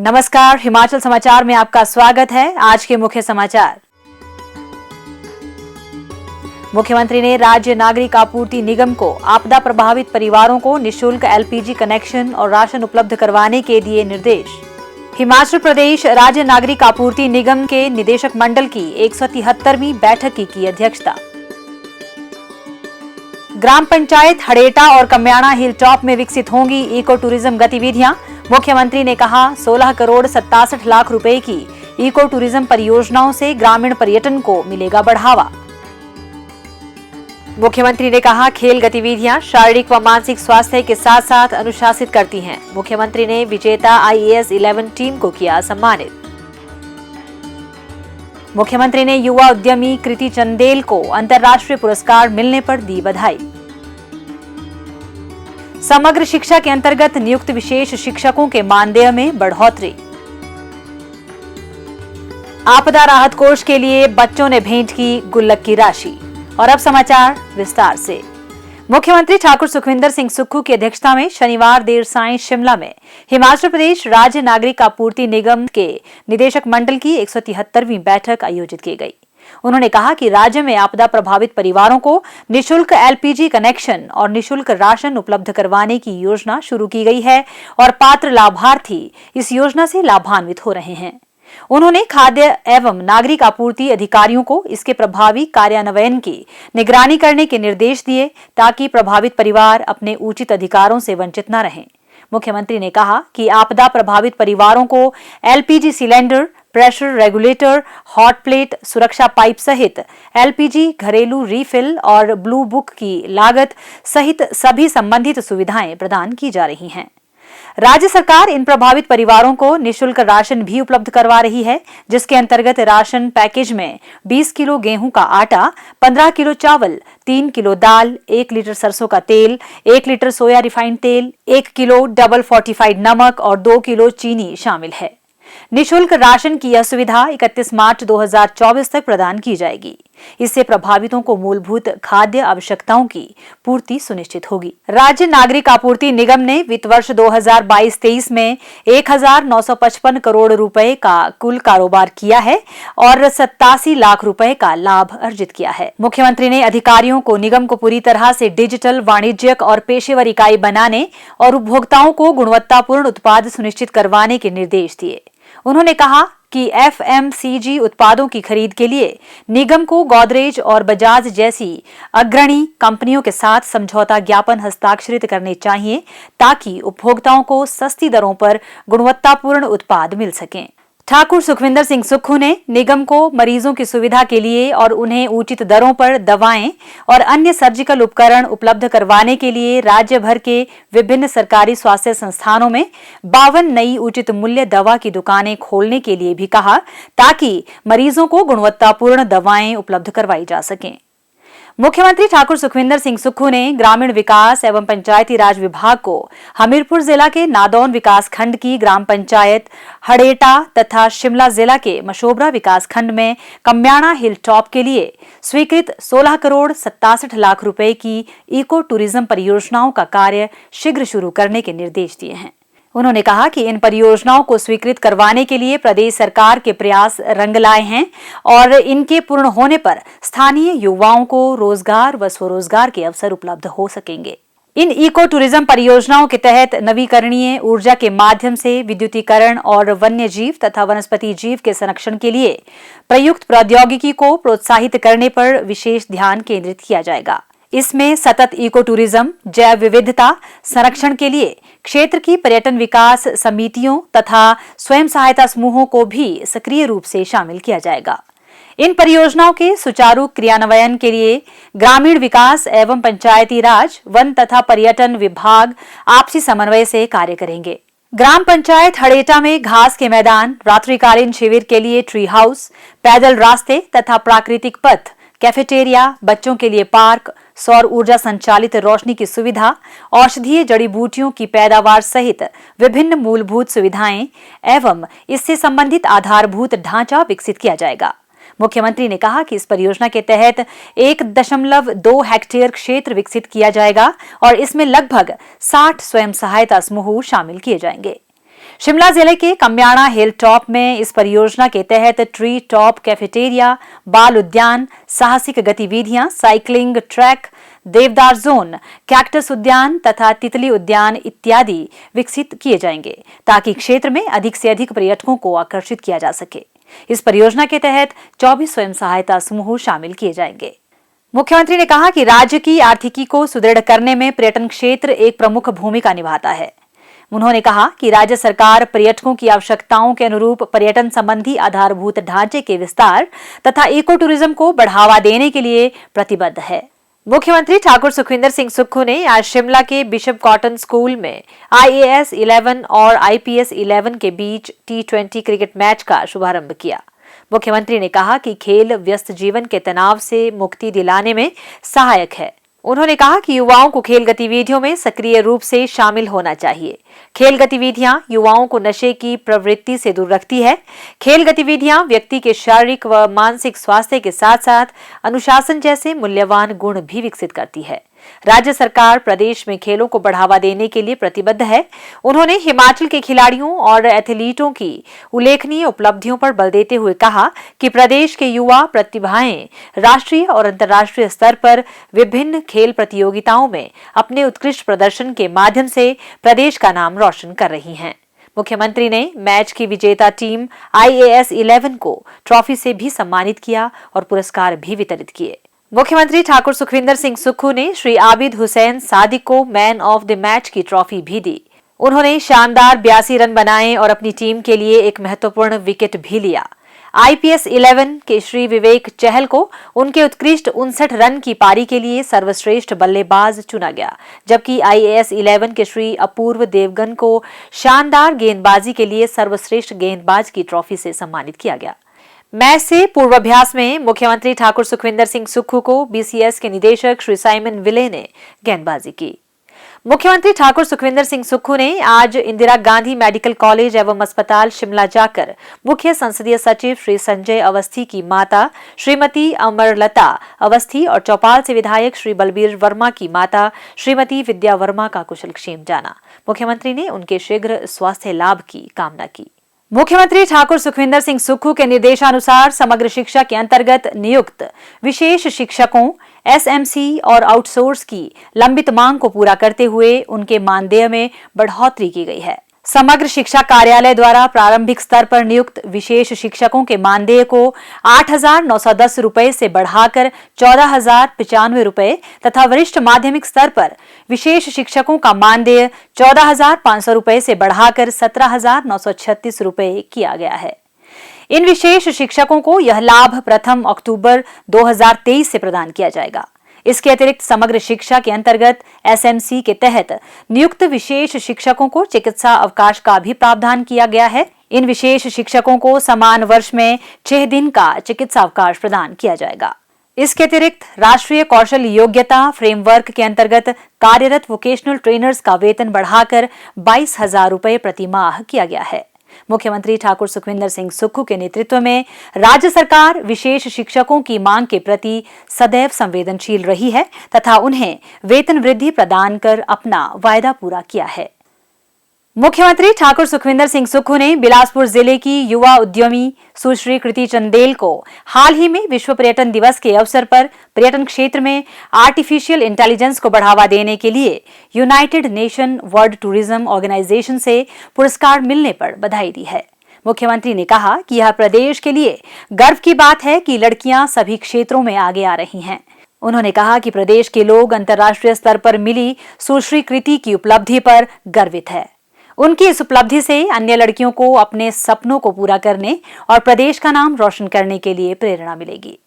नमस्कार, हिमाचल समाचार में आपका स्वागत है। आज के मुख्य समाचार। मुख्यमंत्री ने राज्य नागरिक आपूर्ति निगम को आपदा प्रभावित परिवारों को निःशुल्क एलपीजी कनेक्शन और राशन उपलब्ध करवाने के दिए निर्देश। हिमाचल प्रदेश राज्य नागरिक आपूर्ति निगम के निदेशक मंडल की 173वीं बैठक की अध्यक्षता। ग्राम पंचायत हड़ेटा और कम्याणा हिल टॉप में विकसित होंगी इको टूरिज्म गतिविधियां। मुख्यमंत्री ने कहा 16 करोड़ 67 लाख रुपए की इको टूरिज्म परियोजनाओं से ग्रामीण पर्यटन को मिलेगा बढ़ावा। मुख्यमंत्री ने कहा खेल गतिविधियां शारीरिक व मानसिक स्वास्थ्य के साथ साथ अनुशासित करती हैं। मुख्यमंत्री ने विजेता IAS 11 टीम को किया सम्मानित। मुख्यमंत्री ने युवा उद्यमी कृति चंदेल को अंतर्राष्ट्रीय पुरस्कार मिलने पर दी बधाई। समग्र शिक्षा के अंतर्गत नियुक्त विशेष शिक्षकों के मानदेय में बढ़ोतरी। आपदा राहत कोष के लिए बच्चों ने भेंट की गुल्लक की राशि। और अब समाचार विस्तार से। मुख्यमंत्री ठाकुर सुखविंदर सिंह सुक्खू की अध्यक्षता में शनिवार देर सायं शिमला में हिमाचल प्रदेश राज्य नागरिक आपूर्ति निगम के निदेशक मंडल की 173वीं बैठक आयोजित की गई। उन्होंने कहा कि राज्य में आपदा प्रभावित परिवारों को निःशुल्क एलपीजी कनेक्शन और निःशुल्क राशन उपलब्ध करवाने की योजना शुरू की गई है और पात्र लाभार्थी इस योजना से लाभान्वित हो रहे हैं। उन्होंने खाद्य एवं नागरिक आपूर्ति अधिकारियों को इसके प्रभावी कार्यान्वयन की निगरानी करने के निर्देश दिए ताकि प्रभावित परिवार अपने उचित अधिकारों से वंचित न रहें। मुख्यमंत्री ने कहा कि आपदा प्रभावित परिवारों को LPG cylinder, pressure regulator, hot plate, सुरक्षा पाइप सहित एलपीजी घरेलू रीफिल और ब्लू बुक की लागत सहित सभी संबंधित सुविधाएं प्रदान की जा रही हैं। राज्य सरकार इन प्रभावित परिवारों को निःशुल्क राशन भी उपलब्ध करवा रही है, जिसके अंतर्गत राशन पैकेज में 20 किलो गेहूं का आटा, 15 किलो चावल, 3 किलो दाल, 1 लीटर सरसों का तेल, 1 लीटर सोया रिफाइंड तेल, 1 किलो डबल फोर्टिफाइड नमक और 2 किलो चीनी शामिल है। निःशुल्क राशन की यह सुविधा 31 मार्च 2024 तक प्रदान की जाएगी। इससे प्रभावितों को मूलभूत खाद्य आवश्यकताओं की पूर्ति सुनिश्चित होगी। राज्य नागरिक आपूर्ति निगम ने वित्त वर्ष 2022-23 में 1955 करोड़ रुपए का कुल कारोबार किया है और 87 लाख रुपए का लाभ अर्जित किया है। मुख्यमंत्री ने अधिकारियों को निगम को पूरी तरह से डिजिटल, वाणिज्यिक और पेशेवर इकाई बनाने और उपभोक्ताओं को गुणवत्तापूर्ण उत्पाद सुनिश्चित करवाने के निर्देश दिए। उन्होंने कहा कि FMCG उत्पादों की खरीद के लिए निगम को गोदरेज और बजाज जैसी अग्रणी कंपनियों के साथ समझौता ज्ञापन हस्ताक्षरित करने चाहिए ताकि उपभोक्ताओं को सस्ती दरों पर गुणवत्तापूर्ण उत्पाद मिल सकें। ठाकुर सुखविंदर सिंह सुक्खू ने निगम को मरीजों की सुविधा के लिए और उन्हें उचित दरों पर दवाएं और अन्य सर्जिकल उपकरण उपलब्ध करवाने के लिए राज्य भर के विभिन्न सरकारी स्वास्थ्य संस्थानों में 52 नई उचित मूल्य दवा की दुकानें खोलने के लिए भी कहा ताकि मरीजों को गुणवत्तापूर्ण दवाएं उपलब्ध करवाई जा सकें। मुख्यमंत्री ठाकुर सुखविंदर सिंह सुक्खू ने ग्रामीण विकास एवं पंचायती राज विभाग को हमीरपुर जिला के नादौन विकास खंड की ग्राम पंचायत हड़ेटा तथा शिमला जिला के मशोबरा विकास खंड में कम्याणा हिल टॉप के लिए स्वीकृत 16 करोड़ 67 लाख रुपए की इको टूरिज्म परियोजनाओं का कार्य शीघ्र शुरू करने के निर्देश दिए हैं। उन्होंने कहा कि इन परियोजनाओं को स्वीकृत करवाने के लिए प्रदेश सरकार के प्रयास रंग लाए हैं और इनके पूर्ण होने पर स्थानीय युवाओं को रोजगार व स्वरोजगार के अवसर उपलब्ध हो सकेंगे। इन इको टूरिज्म परियोजनाओं के तहत नवीकरणीय ऊर्जा के माध्यम से विद्युतीकरण और वन्य जीव तथा वनस्पति जीव के संरक्षण के लिए प्रयुक्त प्रौद्योगिकी को प्रोत्साहित करने पर विशेष ध्यान केंद्रित किया जाएगा। इसमें सतत इको टूरिज्म, जैव विविधता संरक्षण के लिए क्षेत्र की पर्यटन विकास समितियों तथा स्वयं सहायता समूहों को भी सक्रिय रूप से शामिल किया जाएगा। इन परियोजनाओं के सुचारू क्रियान्वयन के लिए ग्रामीण विकास एवं पंचायती राज, वन तथा पर्यटन विभाग आपसी समन्वय से कार्य करेंगे। ग्राम पंचायत हड़ेटा में घास के मैदान, रात्रिकालीन शिविर के लिए ट्री हाउस, पैदल रास्ते तथा प्राकृतिक पथ, कैफेटेरिया, बच्चों के लिए पार्क, सौर ऊर्जा संचालित रोशनी की सुविधा, औषधीय जड़ी बूटियों की पैदावार सहित विभिन्न मूलभूत सुविधाएं एवं इससे संबंधित आधारभूत ढांचा विकसित किया जाएगा। मुख्यमंत्री ने कहा कि इस परियोजना के तहत 1.2 हेक्टेयर क्षेत्र विकसित किया जाएगा और इसमें लगभग 60 स्वयं सहायता समूह शामिल किए जाएंगे। शिमला जिले के कम्याणा हिल टॉप में इस परियोजना के तहत ट्री टॉप कैफेटेरिया, बाल उद्यान, साहसिक गतिविधियां, साइकिलिंग ट्रैक, देवदार जोन, कैक्टस उद्यान तथा तितली उद्यान इत्यादि विकसित किए जाएंगे ताकि क्षेत्र में अधिक से अधिक पर्यटकों को आकर्षित किया जा सके। इस परियोजना के तहत 24 स्वयं सहायता समूह शामिल किए जाएंगे। मुख्यमंत्री ने कहा कि राज्य की आर्थिकी को सुदृढ़ करने में पर्यटन क्षेत्र एक प्रमुख भूमिका निभाता है। उन्होंने कहा कि राज्य सरकार पर्यटकों की आवश्यकताओं के अनुरूप पर्यटन संबंधी आधारभूत ढांचे के विस्तार तथा इको टूरिज्म को बढ़ावा देने के लिए प्रतिबद्ध है। मुख्यमंत्री ठाकुर सुखविंदर सिंह सुक्खू ने आज शिमला के बिशप कॉटन स्कूल में IAS 11 और IPS 11 के बीच T20 क्रिकेट मैच का शुभारंभ किया। मुख्यमंत्री ने कहा कि खेल व्यस्त जीवन के तनाव से मुक्ति दिलाने में सहायक है। उन्होंने कहा कि युवाओं को खेल गतिविधियों में सक्रिय रूप से शामिल होना चाहिए। खेल गतिविधियां युवाओं को नशे की प्रवृत्ति से दूर रखती है। खेल गतिविधियां व्यक्ति के शारीरिक व मानसिक स्वास्थ्य के साथ साथ अनुशासन जैसे मूल्यवान गुण भी विकसित करती है। राज्य सरकार प्रदेश में खेलों को बढ़ावा देने के लिए प्रतिबद्ध है। उन्होंने हिमाचल के खिलाड़ियों और एथलीटों की उल्लेखनीय उपलब्धियों पर बल देते हुए कहा कि प्रदेश के युवा प्रतिभाएं राष्ट्रीय और अंतर्राष्ट्रीय स्तर पर विभिन्न खेल प्रतियोगिताओं में अपने उत्कृष्ट प्रदर्शन के माध्यम से प्रदेश का नाम रोशन कर रही हैं। मुख्यमंत्री ने मैच की विजेता टीम IAS 11 को ट्रॉफी से भी सम्मानित किया और पुरस्कार भी वितरित किए। मुख्यमंत्री ठाकुर सुखविंदर सिंह सुक्खू ने श्री आबिद हुसैन सादिक को मैन ऑफ द मैच की ट्रॉफी भी दी। उन्होंने शानदार 82 रन बनाए और अपनी टीम के लिए एक महत्वपूर्ण विकेट भी लिया। IPS 11 के श्री विवेक चहल को उनके उत्कृष्ट 59 रन की पारी के लिए सर्वश्रेष्ठ बल्लेबाज चुना गया, जबकि IAS 11 के श्री अपूर्व देवगन को शानदार गेंदबाजी के लिए सर्वश्रेष्ठ गेंदबाज की ट्रॉफी से सम्मानित किया गया। मैच से पूर्वाभ्यास में मुख्यमंत्री ठाकुर सुखविंदर सिंह सुक्खू को BCS के निदेशक श्री साइमन विले ने गेंदबाजी की। मुख्यमंत्री ठाकुर सुखविंदर सिंह सुक्खू ने आज इंदिरा गांधी मेडिकल कॉलेज एवं अस्पताल शिमला जाकर मुख्य संसदीय सचिव श्री संजय अवस्थी की माता श्रीमती अमरलता अवस्थी और चौपाल से विधायक श्री बलबीर वर्मा की माता श्रीमती विद्या वर्मा का कुशलक्षेम जाना। मुख्यमंत्री ने उनके शीघ्र स्वास्थ्य लाभ की कामना की। मुख्यमंत्री ठाकुर सुखविंदर सिंह सुक्खू के निर्देशानुसार समग्र शिक्षा के अंतर्गत नियुक्त विशेष शिक्षकों, SMC और आउटसोर्स की लंबित मांग को पूरा करते हुए उनके मानदेय में बढ़ोतरी की गई है। समग्र शिक्षा कार्यालय द्वारा प्रारंभिक स्तर पर नियुक्त विशेष शिक्षकों के मानदेय को 8,910 रुपए से बढ़ाकर 14,095 रुपए तथा वरिष्ठ माध्यमिक स्तर पर विशेष शिक्षकों का मानदेय 14,500 रुपए से बढ़ाकर 17,936 रुपए किया गया है। इन विशेष शिक्षकों को यह लाभ प्रथम अक्टूबर 2023 से प्रदान किया जाएगा। इसके अतिरिक्त समग्र शिक्षा के अंतर्गत SMC के तहत नियुक्त विशेष शिक्षकों को चिकित्सा अवकाश का भी प्रावधान किया गया है। इन विशेष शिक्षकों को समान वर्ष में 6 दिन का चिकित्सा अवकाश प्रदान किया जाएगा। इसके अतिरिक्त राष्ट्रीय कौशल योग्यता फ्रेमवर्क के अंतर्गत कार्यरत वोकेशनल ट्रेनर्स का वेतन बढ़ाकर 22,000 रुपए प्रति माह किया गया है। मुख्यमंत्री ठाकुर सुखविंदर सिंह सुक्खू के नेतृत्व में राज्य सरकार विशेष शिक्षकों की मांग के प्रति सदैव संवेदनशील रही है तथा उन्हें वेतन वृद्धि प्रदान कर अपना वायदा पूरा किया है। मुख्यमंत्री ठाकुर सुखविंदर सिंह सुक्खू ने बिलासपुर जिले की युवा उद्यमी सुश्री कृति चंदेल को हाल ही में विश्व पर्यटन दिवस के अवसर पर पर्यटन क्षेत्र में आर्टिफिशियल इंटेलिजेंस को बढ़ावा देने के लिए United Nation World Tourism Organisation से पुरस्कार मिलने पर बधाई दी है। मुख्यमंत्री ने कहा कि यह प्रदेश के लिए गर्व की बात है कि लड़कियां सभी क्षेत्रों में आगे आ रही हैं। उन्होंने कहा कि प्रदेश के लोग अंतर्राष्ट्रीय स्तर पर मिली सुश्री कृति की उपलब्धि पर गर्वित है। उनकी इस उपलब्धि से अन्य लड़कियों को अपने सपनों को पूरा करने और प्रदेश का नाम रोशन करने के लिए प्रेरणा मिलेगी।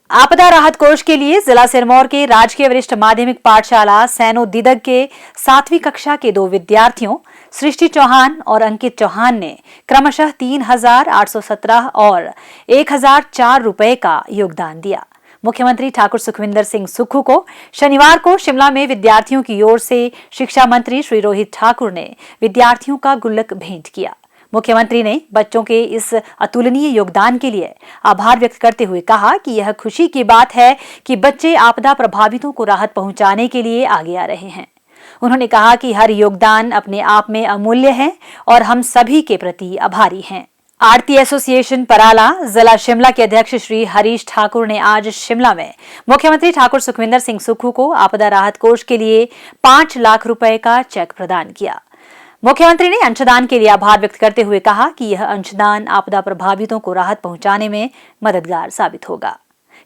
आपदा राहत कोष के लिए जिला सिरमौर के राजकीय वरिष्ठ माध्यमिक पाठशाला सैनो दिदक के 7वीं कक्षा के 2 विद्यार्थियों सृष्टि चौहान और अंकित चौहान ने क्रमशः 3,817 और 1,004 रुपए का योगदान दिया। मुख्यमंत्री ठाकुर सुखविंदर सिंह सुक्खू को शनिवार को शिमला में विद्यार्थियों की ओर से शिक्षा मंत्री श्री रोहित ठाकुर ने विद्यार्थियों का गुल्लक भेंट किया। मुख्यमंत्री ने बच्चों के इस अतुलनीय योगदान के लिए आभार व्यक्त करते हुए कहा कि यह खुशी की बात है कि बच्चे आपदा प्रभावितों को राहत पहुंचाने के लिए आगे आ रहे हैं। उन्होंने कहा कि हर योगदान अपने आप में अमूल्य है और हम सभी के प्रति आभारी हैं। आरती एसोसिएशन पराला जिला शिमला के अध्यक्ष श्री हरीश ठाकुर ने आज शिमला में मुख्यमंत्री ठाकुर सुखविंदर सिंह सुक्खू को आपदा राहत कोष के लिए 5 लाख रुपए का चेक प्रदान किया। मुख्यमंत्री ने अंशदान के लिए आभार व्यक्त करते हुए कहा कि यह अंशदान आपदा प्रभावितों को राहत पहुंचाने में मददगार साबित होगा।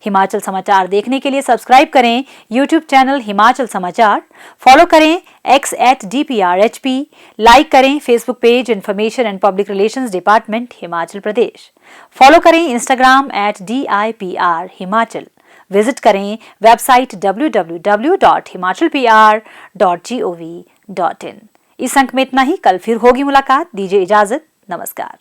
हिमाचल समाचार देखने के लिए सब्सक्राइब करें यूट्यूब चैनल हिमाचल समाचार, फॉलो करें x@DPRHP, लाइक करें Facebook page information and public relations department Himachal Pradesh, follow करें इंस्टाग्राम @DIPR हिमाचल, विजिट करें वेबसाइट www.himachalpr.gov.in। इस अंक में इतना ही। कल फिर होगी मुलाकात। दीजिए इजाजत। नमस्कार।